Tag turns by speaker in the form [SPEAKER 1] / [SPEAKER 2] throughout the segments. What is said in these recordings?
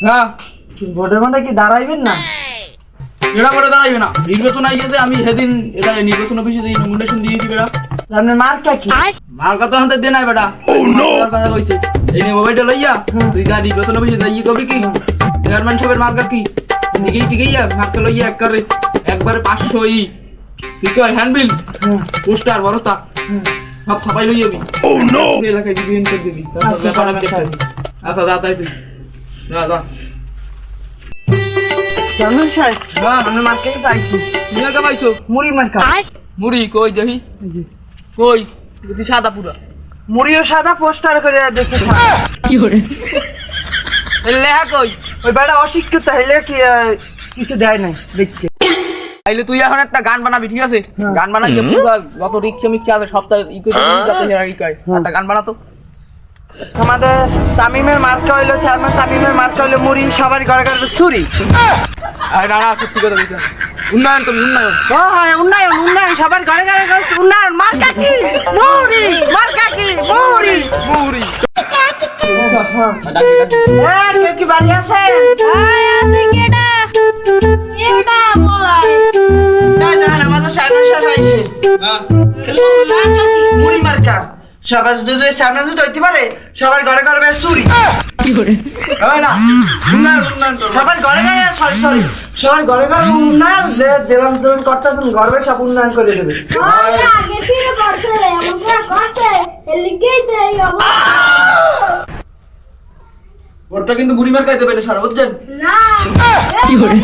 [SPEAKER 1] হ্যাঁ
[SPEAKER 2] ভোটের মানে কি দাঁড়াইবেন না?
[SPEAKER 1] এটা করে দাঁড়াইবে না, নির্বাচন আই গেছে। আমি সেদিন এটা নির্বাচন অফিসে যে নমিনেশন দিয়েছি বেটা।
[SPEAKER 2] আপনার মার্কা কি?
[SPEAKER 1] মার্কা তো হাতে দে নাই বেটা, মার্কার কথা কইছে। এই নে মোবাইলটা লইয়া তুই যা নির্বাচন অফিসে যাই কবি কি চেয়ারম্যান সাহেবের মার্কা কি ঠিকই ঠিকই মার্কা লইয়া একবারে 500 তুই কই হ্যান্ডবিল পোস্টার বড়তা সব ছাপাই লই যাবি। ও নো এলাকায় দিবি এন্ড করে দিবি। আচ্ছা যা তাই তুই যা
[SPEAKER 2] চেয়ারম্যান সাহেব
[SPEAKER 1] না
[SPEAKER 2] আমি মার্কাই পাইছি।
[SPEAKER 1] তুমি কে পাইছো?
[SPEAKER 2] মুড়ি মার্কা।
[SPEAKER 1] মুড়ি কই দেখি কই তুই সাদা পুরা
[SPEAKER 2] মুড়িও সাদা পোস্টার করে দেখে
[SPEAKER 1] কি করে লেখা কই?
[SPEAKER 2] ওই বেটা অশিক্ষিত হইলে কি কিছু দেয় নাই দেখতে।
[SPEAKER 1] তাইলে তুই এখন একটা গান বানাবি, ঠিক আছে? গান বানাইলে পুরো যত রিক্সা মিক্সা আছে সপ্তাহে একটা গান বানাতো।
[SPEAKER 2] আমাদের তামিমের মার্কা হইলো চেয়ারম্যান তামিমের মার্কা হইলো মুড়ি, সবার ঘরে ঘরে ছুরি।
[SPEAKER 1] আরে না সত্যি কথা বলছি, উন্নয়ন তুমি উন্নয়ন।
[SPEAKER 2] হ্যাঁ উন্নয়ন উন্নয়ন, সবার ঘরে ঘরে উন্নয়ন। মার্কা কি? মুড়ি। মার্কা কি? মুড়ি।
[SPEAKER 1] মুড়ি
[SPEAKER 2] কেউ কি বাড়ি আছে? আমাদের চেয়ারম্যান সাহেব আইছে। মুড়ি মার্কা সবার যদি চেয়ারম্যান যদি হইতে পারে সবার ঘরে ঘরে চুরি।
[SPEAKER 1] কি করে না উন্নয়ন উন্নয়ন
[SPEAKER 2] সবার ঘরে ঘরে সরি সবার ঘরে ঘরে উন্নয়ন যে দিলাম দিলাম করতেছেন ঘরে সব উন্নয়ন করে দেবে।
[SPEAKER 1] ওটা কিন্তু বুড়ি মার খাইতে পেলে সারা বুঝছেন
[SPEAKER 3] না
[SPEAKER 1] কি করে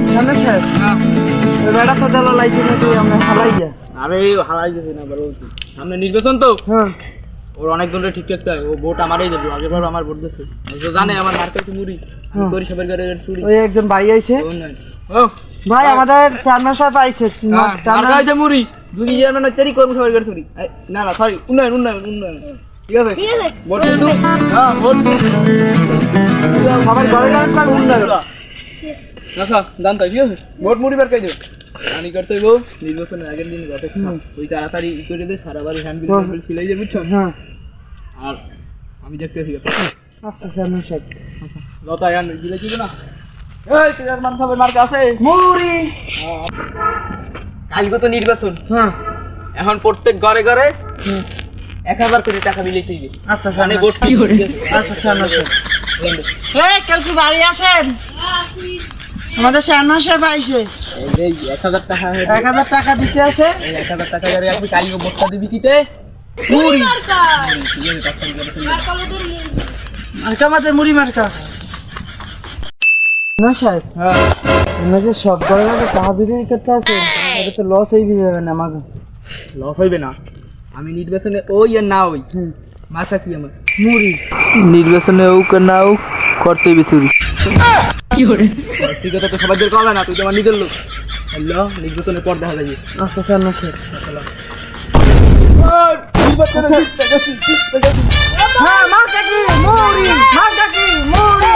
[SPEAKER 2] চেয়ারম্যান সাহেব বেড়া তো দিল লাইছে না তুই আমরা হালাই যা।
[SPEAKER 1] আরে হারাই গেছে না বড় সামনে নির্বাচন তো
[SPEAKER 2] হ্যাঁ
[SPEAKER 1] ওর অনেক জনের ঠিক থাকতে হয়। ও ভোট আমারই দেবে, আগের বার আমার ভোট দিয়েছে। তো জানে আমার মার্কা কি মুড়ি করি সবার ঘরে চুরি।
[SPEAKER 2] ওই একজন ভাই আইছে।
[SPEAKER 1] ও
[SPEAKER 2] ভাই আমাদের চেয়ারম্যান সাহেব আইছে।
[SPEAKER 1] মার্কা হইছে মুড়ি দুই জন না তেরি করব সবার ঘরে চুরি। না না সরি উন্নয়ন উন্নয়ন উন্নয়ন ঠিক আছে ভোট দিও। হ্যাঁ ভোট
[SPEAKER 2] সবার ঘরে ঘরে কার উন্নয়ন।
[SPEAKER 1] আচ্ছা জানতো ঠিক আছে ভোট মুড়ি বার খাই দেব। আনি করতে গো নির্বাচনের আগের দিন যাতে ওই তাড়াতাড়ি করে দে সারা বাড়ি হ্যান্ডবিল হ্যান্ডবিল ফিলাই দে বুঝছো।
[SPEAKER 2] হ্যাঁ
[SPEAKER 1] আর আমি দেখতে আছি।
[SPEAKER 2] আচ্ছা চেয়ারম্যান সাহেব
[SPEAKER 1] আচ্ছা লতা ইয়ান দিলে কি না এই চেয়ারম্যান সাহেবের মার্কা আছে
[SPEAKER 2] মুড়ি।
[SPEAKER 1] কালকে তো নির্বাচন।
[SPEAKER 2] হ্যাঁ
[SPEAKER 1] এখন প্রত্যেক ঘরে ঘরে 1000 করে টাকা বিলিয়ে দিবে।
[SPEAKER 2] আচ্ছা
[SPEAKER 1] মানে ভোট কি করে?
[SPEAKER 2] আচ্ছা চেয়ারম্যান সাহেব কেউ কি বাড়ি আছেন? আমাদের চেয়ারম্যান সাহেব আইছে।
[SPEAKER 1] এই 1000 টাকা
[SPEAKER 2] 1000 টাকা দিতে আছে।
[SPEAKER 1] এই 1000 টাকা করে আপনি কালকে ভোটটা দিবি কিতে
[SPEAKER 3] মুড়ি মার্কা
[SPEAKER 2] মার্কা আমাদের মুড়ি মার্কা। না সাহেব
[SPEAKER 1] হ্যাঁ
[SPEAKER 2] আমরা যে সব ঘরে ঘরে টাকা বিক্রি করতে আছে এটা তো লস হয়ে যাবে না আমাকে।
[SPEAKER 1] লস হইবে না। আমি নির্বাচনে ওই আর না ওই মাথা কি আমার
[SPEAKER 2] মুড়ি
[SPEAKER 1] নির্বাচনে ও না ও করতেই বেচুরি কি করে তুই তো সবাই দের কলা না, তুই তো আমার নিজের লোক। হ্যালো নির্বাচনের পর দেখা যাবে।
[SPEAKER 2] আচ্ছা চেয়ারম্যান সাহেব হ্যাঁ মার্কা কি? মুড়ি। মার্কা কি? মুড়ি।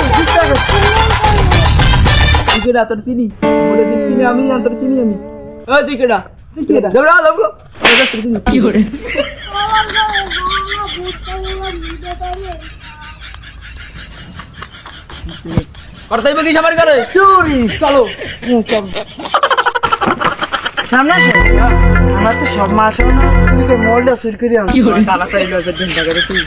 [SPEAKER 1] চিকেটা তোর চিনি বলে দিস চিনি আমি আর তোর চিনি আমি। ও চিকেটা চিকেটা দৌড়া দৌড়ো কি করে করতেই বেকি সবার করে
[SPEAKER 2] চুরি।
[SPEAKER 1] চলো
[SPEAKER 2] সামনে আসে আমার তো সব মাসে না চুরি করে মোল্ডটা চুরি করে আনছি।
[SPEAKER 1] তালা চাইলো 10 টাকা তুই